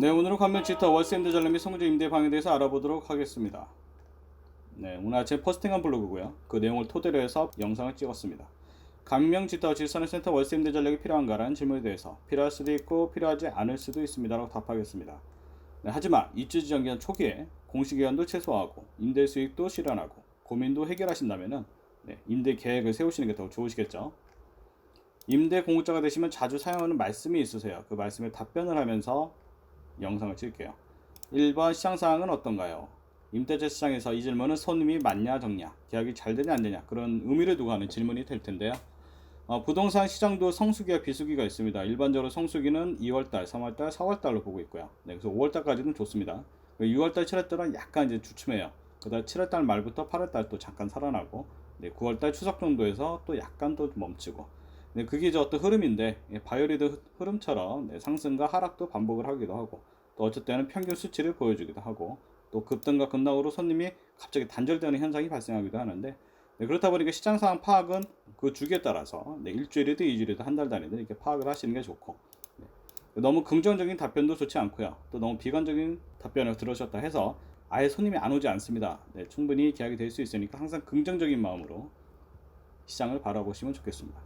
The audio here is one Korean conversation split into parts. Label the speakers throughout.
Speaker 1: 네, 오늘은 관면지터 월세 임대 전략 및 성주 임대 방에 대해서 알아보도록 하겠습니다. 네, 오늘 아침에 포스팅한 블로그고요. 그 내용을 토대로 해서 영상을 찍었습니다. 강명지터 질서는 센터 월세 임대 전략이 필요한가라는 질문에 대해서 필요할 수도 있고 필요하지 않을 수도 있습니다라고 답하겠습니다. 네, 하지만 입주 지정 기간 초기에 공시기간도 최소화하고 임대 수익도 실현하고 고민도 해결하신다면은 임대 계획을 세우시는 게 더 좋으시겠죠. 임대 공급자가 되시면 자주 사용하는 말씀이 있으세요. 그 말씀에 답변을 하면서 영상을 찍을게요. 1번 시장 상황은 어떤가요? 임대차 시장에서 이 질문은 손님이 많냐 적냐, 계약이 잘 되냐 안 되냐 그런 의미를 두고 하는 질문이 될 텐데요. 부동산 시장도 성수기와 비수기가 있습니다. 일반적으로 성수기는 2월달, 3월달, 4월달로 보고 있고요. 네, 그래서 5월달까지는 좋습니다. 6월달, 7월달은 약간 이제 주춤해요. 그다음 7월달 말부터 8월달 또 잠깐 살아나고, 네, 9월달 추석 정도에서 또 약간 또 멈추고, 네, 그게 이제 어떤 흐름인데, 바이오리드 흐름처럼 상승과 하락도 반복을 하기도 하고, 또 어쩔 때는 평균 수치를 보여주기도 하고, 또 급등과 급락으로 손님이 갑자기 단절되는 현상이 발생하기도 하는데, 네, 그렇다 보니까 시장 상황 파악은 그 주기에 따라서 일주일이든 2주일이든 한 달 단위든 이렇게 파악을 하시는 게 좋고, 네, 너무 긍정적인 답변도 좋지 않고요. 또 너무 비관적인 답변을 들으셨다 해서 아예 손님이 안 오지 않습니다. 네, 충분히 계약이 될 수 있으니까 항상 긍정적인 마음으로 시장을 바라보시면 좋겠습니다.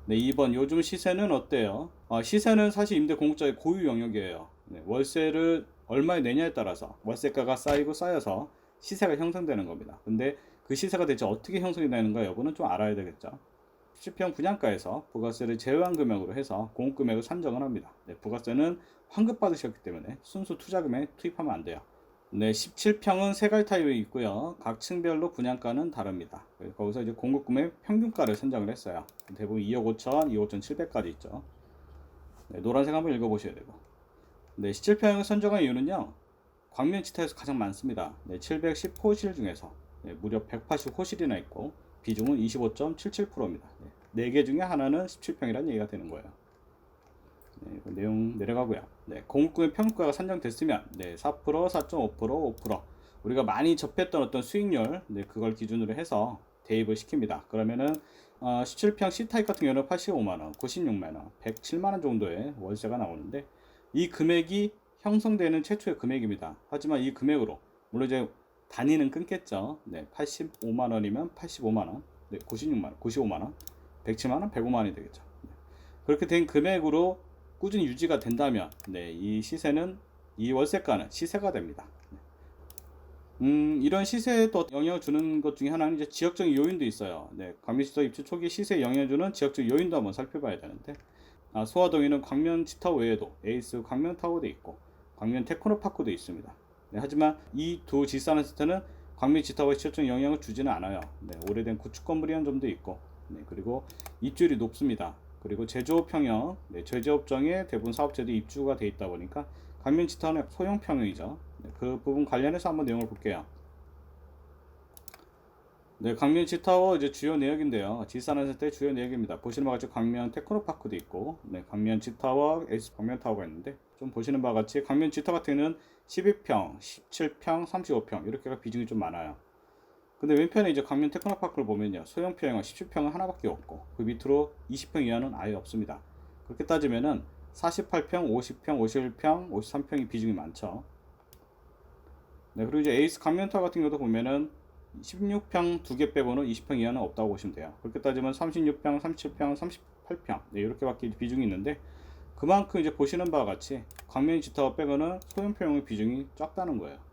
Speaker 1: 네, 2번 요즘 시세는 어때요? 시세는 사실 임대 공급자의 고유 영역이에요. 네, 월세를 얼마에 내냐에 따라서 월세가가 쌓이고 쌓여서 시세가 형성되는 겁니다. 근데 그 시세가 대체 어떻게 형성이 되는가 여부는 좀 알아야 되겠죠. 10평 분양가에서 부가세를 제외한 금액으로 해서 공급금액을 산정을 합니다. 네, 부가세는 환급 받으셨기 때문에 순수 투자금에 투입하면 안 돼요. 네, 17평은 세 가지 타입이 있고요. 각 층별로 분양가는 다릅니다. 거기서 이제 공급금의 평균가를 선정을 했어요. 대부분 2억 5천, 2억 5천 7백까지 있죠. 네, 노란색 한번 읽어보셔야 되고. 네, 17평을 선정한 이유는요. 광명지타에서 가장 많습니다. 네, 710호실 중에서 무려 180호실이나 있고 비중은 25.77%입니다. 네, 4개 중에 하나는 17평이라는 얘기가 되는 거예요. 네, 그 내용 내려가고요. 네, 공급금의 평가가 산정됐으면 4%, 4.5%, 5% 우리가 많이 접했던 어떤 수익률 그걸 기준으로 해서 대입을 시킵니다. 그러면은 17평 C타입 같은 경우는 85만원, 96만원, 107만원 정도의 월세가 나오는데 이 금액이 형성되는 최초의 금액입니다. 하지만 이 금액으로 물론 이제 단위는 끊겠죠. 85만원이면 85만원, 96만원, 95만원, 107만원, 105만원이 되겠죠. 그렇게 된 금액으로 꾸준히 유지가 된다면 이 시세는 이 월세가는 시세가 됩니다. 이런 시세에 또 영향을 주는 것 중에 하나는 이제 지역적인 요인도 있어요. 광명지터 입주 초기 시세에 영향을 주는 지역적 요인도 한번 살펴봐야 되는데 소화동에는 광명지타워 외에도 에이스 광명타워도 있고 광명 테크노파크도 있습니다. 하지만 이 두 지산센터는 광명지타워에 직접적 영향을 주지는 않아요. 오래된 구축 건물이 한 점도 있고 그리고 입주율이 높습니다. 그리고 제조업 평형, 제조업종에 대부분 사업체들이 입주가 돼 있다 보니까 광명지타워는 소형 평형이죠. 그 부분 관련해서 한번 내용을 볼게요. 광명지타워 이제 주요 내역인데요. 지산센터의 주요 내역입니다. 보시는 바와 같이 광명 테크노파크도 있고, 광명지타워, 에이스 광명타워가 있는데, 좀 보시는 바와 같이 광명지타워 같은 경우는 12평, 17평, 35평 이렇게가 비중이 좀 많아요. 근데 왼편에 이제 광명 테크노파크를 보면요, 소형 평형은 17평은 하나밖에 없고 그 밑으로 20평 이하는 아예 없습니다. 그렇게 따지면은 48평, 50평, 51평, 53평이 비중이 많죠. 그리고 이제 에이스 광명타워 같은 경우도 보면은 16평 2개 빼고는 20평 이하는 없다고 보시면 돼요. 그렇게 따지면 36평, 37평, 38평 이렇게밖에 비중이 있는데 그만큼 이제 보시는 바와 같이 광명지타워 빼고는 소형평형의 비중이 작다는 거예요.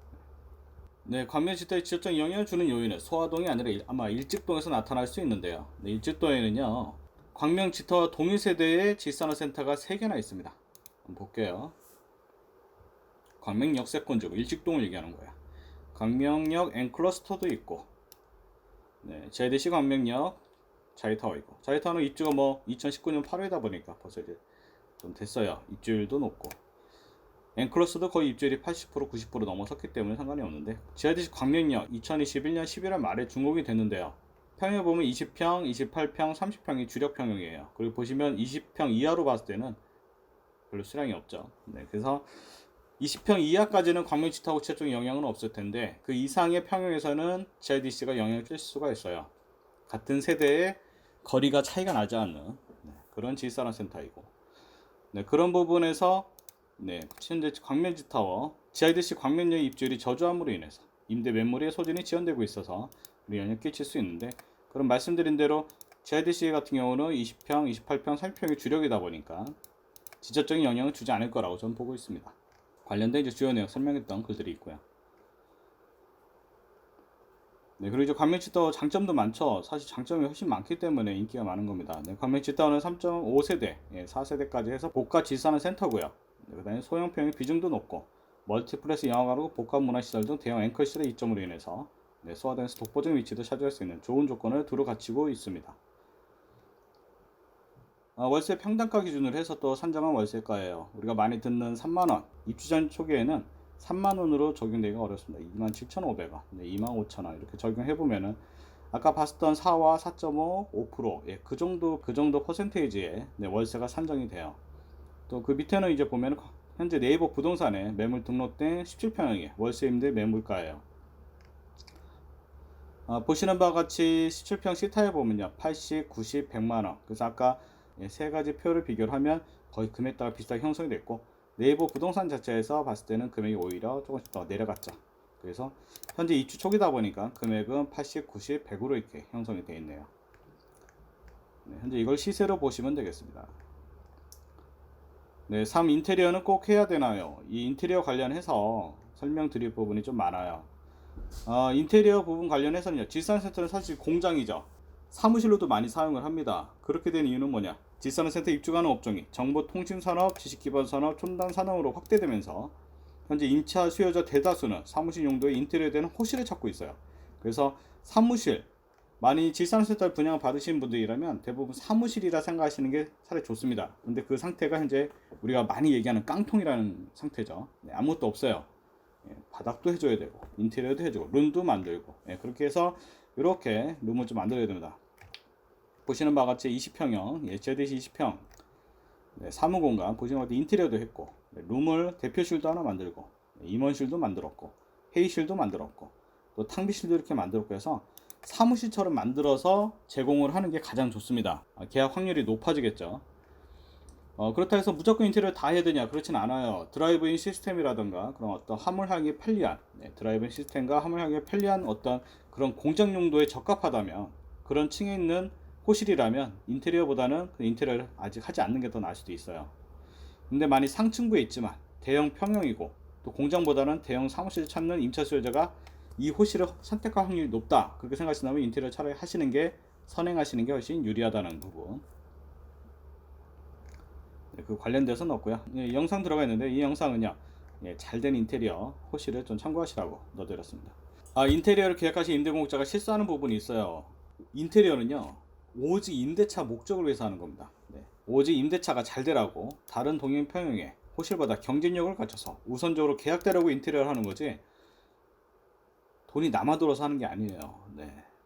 Speaker 1: 광명지타에 직접적 영향을 주는 요인은 소화동이 아니라 아마 일직동에서 나타날 수 있는데요. 일직동에는요, 광명지타와 동일 세대의 지산업센터가 3개나 있습니다. 한번 볼게요. 광명역세권지구 일직동을 얘기하는 거야. 광명역 N클러스터도 있고, JDC 광명역 자이타워 있고, 자이타워는 입주가 2019년 8월이다 보니까 벌써 이제 좀 됐어요. 입주율도 높고, N클러스도 거의 입주율이 80%, 90% 넘어섰기 때문에 상관이 없는데, JDC 광명역 2021년 11월 말에 준공이 됐는데요. 평형을 보면 20평, 28평, 30평이 주력 평형이에요. 그리고 보시면 20평 이하로 봤을 때는 별로 수량이 없죠. 그래서 20평 이하까지는 광명지타워 최종 영향은 없을 텐데 그 이상의 평형에서는 GIDC가 영향을 줄 수가 있어요. 같은 세대의 거리가 차이가 나지 않는 그런 질산화센터이고 그런 부분에서 네, 현재 광명지타워 GIDC 광명역 입주율이 저조함으로 인해서 임대 매물의 소진이 지연되고 있어서 우리 영향을 끼칠 수 있는데, 그럼 말씀드린 대로 GIDC 같은 경우는 20평, 28평, 30평이 주력이다 보니까 직접적인 영향을 주지 않을 거라고 저는 보고 있습니다. 관련된 이제 주요 내용 설명했던 글들이 있고요. 네, 그리고 이제 광명지타워 장점도 많죠. 사실 장점이 훨씬 많기 때문에 인기가 많은 겁니다. 네, 광명지타워는 3.5세대, 4세대까지 해서 고가 질산한 센터고요. 네, 그 다음에 소형평의 비중도 높고 멀티플렉스 영화관하고 복합문화시설 등 대형 앵커시설의 이점으로 인해서 소화동에서 독보적인 위치도 차지할 수 있는 좋은 조건을 두루 갖추고 있습니다. 월세 평당가 기준으로 해서 또 산정한 월세가예요. 우리가 많이 듣는 3만원, 입주 전 초기에는 3만원으로 적용되기가 어렵습니다. 27,500원, 25,000원 이렇게 적용해보면은 아까 봤었던 4와 4.5, 5%, 그 정도 퍼센테이지의 월세가 산정이 돼요. 또 그 밑에는 이제 보면 현재 네이버 부동산에 매물 등록된 17평형의 월세 임대 매물가예요. 보시는 바와 같이 17평 C타에 보면요, 80, 90, 100만원. 그래서 아까 세 가지 표를 비교를 하면 거의 금액 따라 비슷하게 형성이 됐고, 네이버 부동산 자체에서 봤을 때는 금액이 오히려 조금씩 더 내려갔죠. 그래서 현재 입주 초기다 보니까 금액은 80, 90, 100으로 이렇게 형성이 되어 있네요. 네, 현재 이걸 시세로 보시면 되겠습니다. 네, 3. 인테리어는 꼭 해야 되나요? 이 인테리어 관련해서 설명드릴 부분이 좀 많아요. 인테리어 부분 관련해서는요, 질산센터는 사실 공장이죠. 사무실로도 많이 사용을 합니다. 그렇게 된 이유는 뭐냐? 질산센터 입주하는 업종이 정보통신산업, 지식기반산업, 첨단산업으로 확대되면서 현재 임차 수요자 대다수는 사무실 용도의 인테리어에 대한 호실을 찾고 있어요. 그래서 사무실, 많이 질산센터 분양 받으신 분들이라면 대부분 사무실이라 생각하시는 게 차라리 좋습니다. 근데 그 상태가 현재 우리가 많이 얘기하는 깡통이라는 상태죠. 아무것도 없어요. 바닥도 해줘야 되고 인테리어도 해주고 룸도 만들고, 그렇게 해서 이렇게 룸을 좀 만들어야 됩니다. 보시는 바와 같이 20평형 GIDC 20평 사무공간 보시는 것 같이 인테리어도 했고, 룸을 대표실도 하나 만들고, 임원실도 만들었고, 회의실도 만들었고, 또 탕비실도 이렇게 만들었고 해서 사무실처럼 만들어서 제공을 하는 게 가장 좋습니다. 계약 확률이 높아지겠죠. 그렇다 해서 무조건 인테리어 다 해야 되냐? 그렇진 않아요. 드라이브인 시스템이라든가 그런 어떤 화물하기 편리한, 드라이브인 시스템과 화물하기 편리한 어떤 그런 공장 용도에 적합하다면, 그런 층에 있는 호실이라면 인테리어보다는 그 인테리어를 아직 하지 않는 게 더 나을 수도 있어요. 근데 만약 상층부에 있지만 대형 평형이고 또 공장보다는 대형 사무실을 찾는 임차 수요자가 이 호실을 선택할 확률이 높다, 그렇게 생각하신다면 인테리어 차라리 하시는 게, 선행하시는 게 훨씬 유리하다는 부분. 그 관련돼서 넣었고요. 영상 들어가 있는데 이 영상은요, 잘된 인테리어 호실을 좀 참고하시라고 넣어드렸습니다. 인테리어를 계약하신 임대공급자가 실수하는 부분이 있어요. 인테리어는요, 오직 임대차 목적을 위해서 하는 겁니다. 오직 임대차가 잘 되라고 다른 동행 평형의 호실보다 경쟁력을 갖춰서 우선적으로 계약되라고 인테리어를 하는 거지, 돈이 남아돌아서 하는 게 아니에요.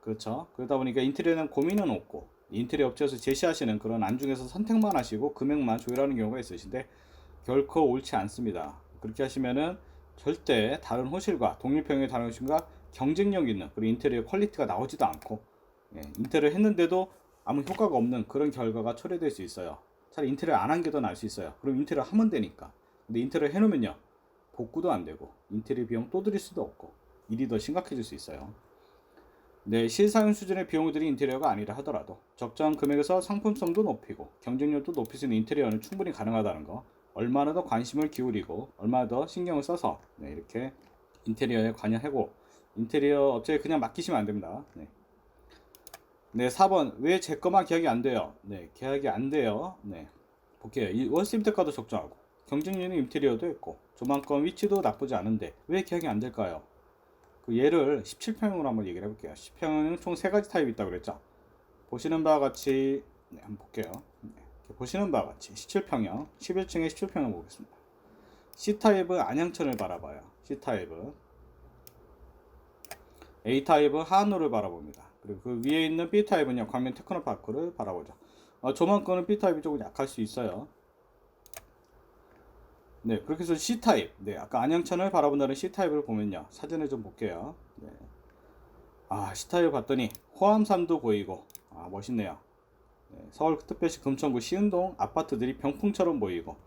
Speaker 1: 그렇죠. 그러다 보니까 인테리어는 고민은 없고, 인테리어 업체에서 제시하시는 그런 안중에서 선택만 하시고 금액만 조율하는 경우가 있으신데 결코 옳지 않습니다. 그렇게 하시면은 절대 다른 호실과 독립형의 다른 호실과 경쟁력 있는 그런 인테리어 퀄리티가 나오지도 않고, 인테리어 했는데도 아무 효과가 없는 그런 결과가 초래될 수 있어요. 차라리 인테리어 안 한 게 더 나을 수 있어요. 그럼 인테리어 하면 되니까. 근데 인테리어 해놓으면요, 복구도 안 되고 인테리어 비용 또 드릴 수도 없고 일이 더 심각해질 수 있어요. 실사용 수준의 비용을 들인 인테리어가 아니라 하더라도 적정한 금액에서 상품성도 높이고 경쟁력도 높일 수 있는 인테리어는 충분히 가능하다는 거, 얼마나 더 관심을 기울이고 얼마나 더 신경을 써서 이렇게 인테리어에 관여하고, 인테리어 업체에 그냥 맡기시면 안 됩니다. 4번 왜 제 거만 계약이 안 돼요? 계약이 안 돼요. 볼게요. 이 월세 임대가도 적정하고 경쟁력 있는 인테리어도 있고 조망권 위치도 나쁘지 않은데 왜 계약이 안 될까요? 그 예를 17평형으로 한번 얘기를 해볼게요. 17평형은 총 3가지 타입이 있다고 그랬죠. 보시는 바와 같이 한번 볼게요. 보시는 바와 같이 17평형 11층에 17평형 보겠습니다. C타입은 안양천을 바라봐요. C타입은 A타입은 한우를 바라봅니다. 그리고 그 위에 있는 B타입은요, 광명 테크노파크를 바라보죠. 조망권은 B타입이 조금 약할 수 있어요. 그렇게 해서 C타입, 아까 안양천을 바라본다는 C타입을 보면요, 사진을 좀 볼게요. C타입을 봤더니 호암산도 보이고, 멋있네요. 서울특별시 금천구 시흥동 아파트들이 병풍처럼 보이고,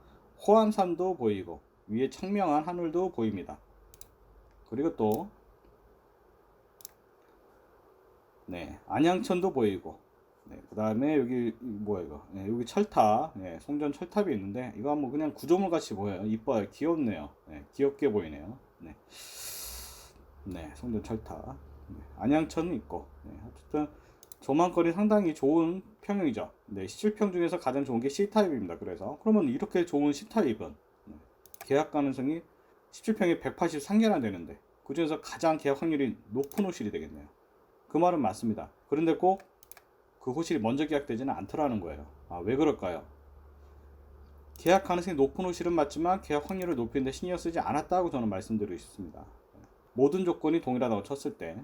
Speaker 1: 호암산도 보이고 위에 청명한 하늘도 보입니다. 그리고 또 안양천도 보이고 그 다음에 여기 뭐야 이거 여기 철탑 송전 철탑이 있는데 이거 한번 그냥 구조물 같이 보여요. 이뻐요. 귀엽네요. 귀엽게 보이네요. 송전 철탑 안양천은 있고 어쨌든 조망거리 상당히 좋은 평형이죠. 17평 중에서 가장 좋은 게 C타입입니다. 그래서 그러면 이렇게 좋은 C타입은 계약 가능성이 17평에 183개나 되는데 그 중에서 가장 계약 확률이 높은 호실이 되겠네요. 그 말은 맞습니다. 그런데 꼭 그 호실이 먼저 계약되지는 않더라는 거예요. 왜 그럴까요? 계약 가능성이 높은 호실은 맞지만 계약 확률을 높이는데 신경 쓰지 않았다고 저는 말씀드리고 싶습니다. 모든 조건이 동일하다고 쳤을 때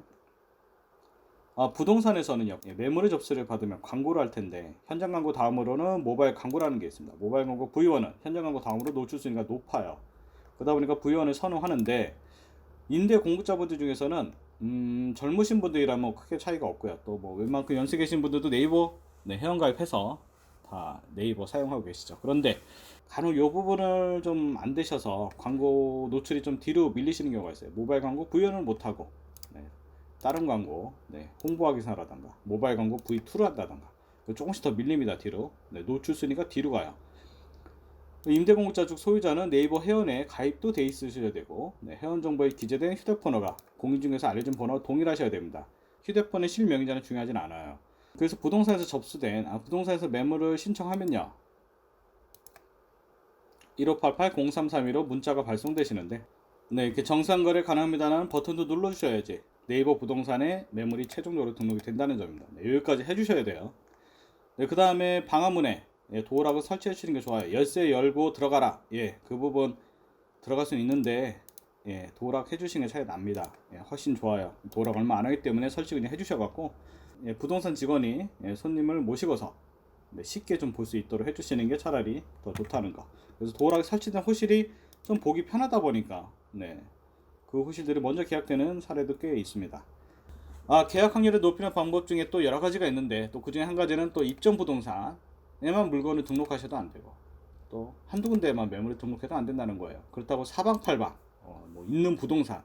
Speaker 1: 부동산에서는요, 매물의 접수를 받으면 광고를 할 텐데 현장 광고 다음으로는 모바일 광고라는 게 있습니다. 모바일 광고 V1은 현장 광고 다음으로 노출 순위가 높아요. 그러다 보니까 V1을 선호하는데 임대 공급자분들 중에서는 젊으신 분들이라면 크게 차이가 없고요. 또 뭐 웬만큼 연세 계신 분들도 네이버 회원가입해서 다 네이버 사용하고 계시죠. 그런데 간혹 이 부분을 좀 안 되셔서 광고 노출이 좀 뒤로 밀리시는 경우가 있어요. 모바일 광고 V1을 못하고 다른 광고 홍보하기 사라던가 모바일 광고 V2를 한다던가 조금씩 더 밀립니다. 뒤로 노출 순위가 뒤로 가요. 임대공급자 중 소유자는 네이버 회원에 가입도 돼 있으셔야 되고 회원 정보에 기재된 휴대폰호가 공인중개사 알려진 번호와 동일하셔야 됩니다. 휴대폰의 실명의자는 중요하진 않아요. 그래서 부동산에서 접수된 부동산에서 매물을 신청하면요 1588-0332로 문자가 발송되시는데 이렇게 정상거래 가능합니다라는 버튼도 눌러주셔야지 네이버 부동산에 매물이 최종적으로 등록이 된다는 점입니다. 여기까지 해주셔야 돼요. 그 다음에 방화문에 도어락을 설치해 주시는 게 좋아요. 열쇠 열고 들어가라. 그 부분 들어갈 수는 있는데 도어락 해주시는 게 차이 납니다. 훨씬 좋아요. 도어락 얼마 안 하기 때문에 설치 그냥 해주셔갖고 부동산 직원이 손님을 모시고서 쉽게 좀 볼 수 있도록 해주시는 게 차라리 더 좋다는 거. 그래서 도어락이 설치된 호실이 좀 보기 편하다 보니까 그 호실들이 먼저 계약되는 사례도 꽤 있습니다. 계약 확률을 높이는 방법 중에 또 여러 가지가 있는데 또 그 중에 한 가지는 또 입점 부동산에만 물건을 등록하셔도 안 되고 또 한두 군데에만 매물을 등록해도 안 된다는 거예요. 그렇다고 사방팔방 있는 부동산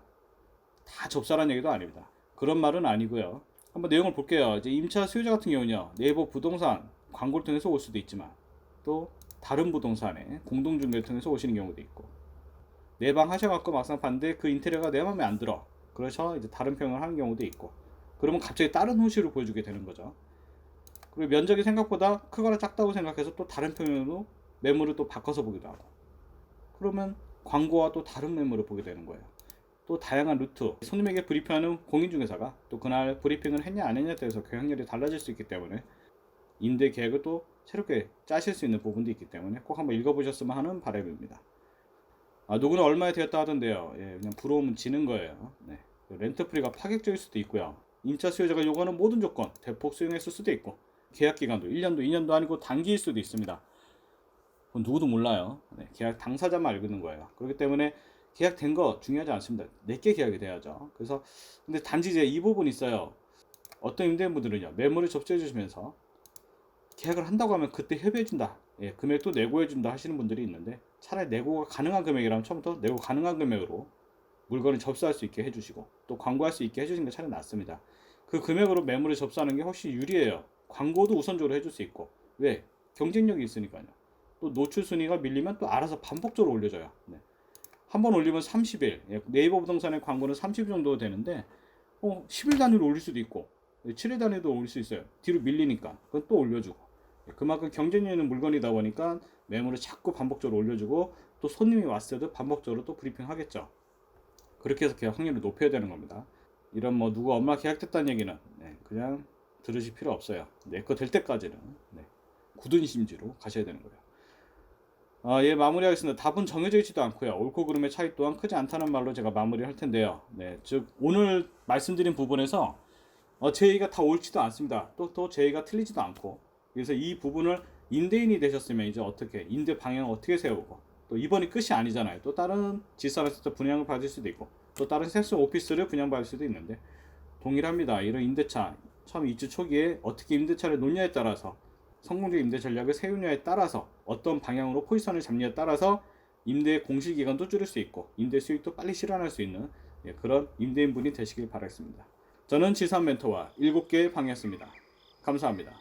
Speaker 1: 다 접사라는 얘기도 아닙니다. 그런 말은 아니고요. 한번 내용을 볼게요. 이제 임차 수요자 같은 경우는요 네이버 부동산 광고를 통해서 올 수도 있지만 또 다른 부동산에 공동중개를 통해서 오시는 경우도 있고 내방 하셔갖고 막상 봤는데 그 인테리어가 내 마음에 안 들어. 그래서 이제 다른 평을 하는 경우도 있고 그러면 갑자기 다른 호실을 보여주게 되는 거죠. 그리고 면적이 생각보다 크거나 작다고 생각해서 또 다른 평으로 매물을 또 바꿔서 보기도 하고 그러면 광고와 또 다른 매물을 보게 되는 거예요. 또 다양한 루트 손님에게 브리핑하는 공인중개사가 또 그날 브리핑을 했냐 안 했냐에 따라서 계약률이 달라질 수 있기 때문에 임대 계획을 또 새롭게 짜실 수 있는 부분도 있기 때문에 꼭 한번 읽어보셨으면 하는 바람입니다. 누구는 얼마에 되었다 하던데요. 그냥 부러우면 지는 거예요. 렌트프리가 파격적일 수도 있고요. 임차 수요자가 요구하는 모든 조건 대폭 수용했을 수도 있고 계약기간도 1년도 2년도 아니고 단기일 수도 있습니다. 그건 누구도 몰라요. 계약 당사자만 알고 있는 거예요. 그렇기 때문에 계약된 거 중요하지 않습니다. 내게 계약이 돼야죠. 그래서 근데 단지 이제 이 부분이 있어요. 어떤 임대인분들은요 매물을 접수해 주시면서 계약을 한다고 하면 그때 협의해준다. 금액도 내고해준다 하시는 분들이 있는데 차라리 내고가 가능한 금액이라면 처음부터 내고 가능한 금액으로 물건을 접수할 수 있게 해주시고 또 광고할 수 있게 해주시는 게 차라리 낫습니다. 그 금액으로 매물을 접수하는 게 훨씬 유리해요. 광고도 우선적으로 해줄 수 있고 왜? 경쟁력이 있으니까요. 또 노출 순위가 밀리면 또 알아서 반복적으로 올려줘요. 한번 올리면 30일 네이버 부동산의 광고는 30일 정도 되는데 10일 단위로 올릴 수도 있고 7일 단위도 올릴 수 있어요. 뒤로 밀리니까 그건 또 올려주고 그만큼 경쟁력 있는 물건이다 보니까 매물을 자꾸 반복적으로 올려주고 또 손님이 왔을 때도 반복적으로 또 브리핑 하겠죠. 그렇게 해서 계약 확률을 높여야 되는 겁니다. 이런 누구 엄마 계약됐다는 얘기는 그냥 들으실 필요 없어요. 내 거 될 때까지는 굳은 심지로 가셔야 되는 거예요. 마무리하겠습니다. 답은 정해져 있지도 않고요. 옳고 그름의 차이 또한 크지 않다는 말로 제가 마무리할 텐데요. 즉 오늘 말씀드린 부분에서 제 얘기가 다 옳지도 않습니다. 또 제 얘기가 틀리지도 않고 그래서 이 부분을 임대인이 되셨으면 이제 어떻게 임대 방향을 어떻게 세우고 또 이번이 끝이 아니잖아요. 또 다른 지사에서 분양을 받을 수도 있고 또 다른 섹스 오피스를 분양받을 수도 있는데 동일합니다. 이런 임대차 처음 입주 초기에 어떻게 임대차를 놓냐에 따라서 성공적 임대 전략을 세우냐에 따라서 어떤 방향으로 포지션을 잡느냐에 따라서 임대 공시 기간도 줄일 수 있고 임대 수익도 빨리 실현할 수 있는 그런 임대인분이 되시길 바라겠습니다. 저는 지산 멘토와 7개의 방이었습니다. 감사합니다.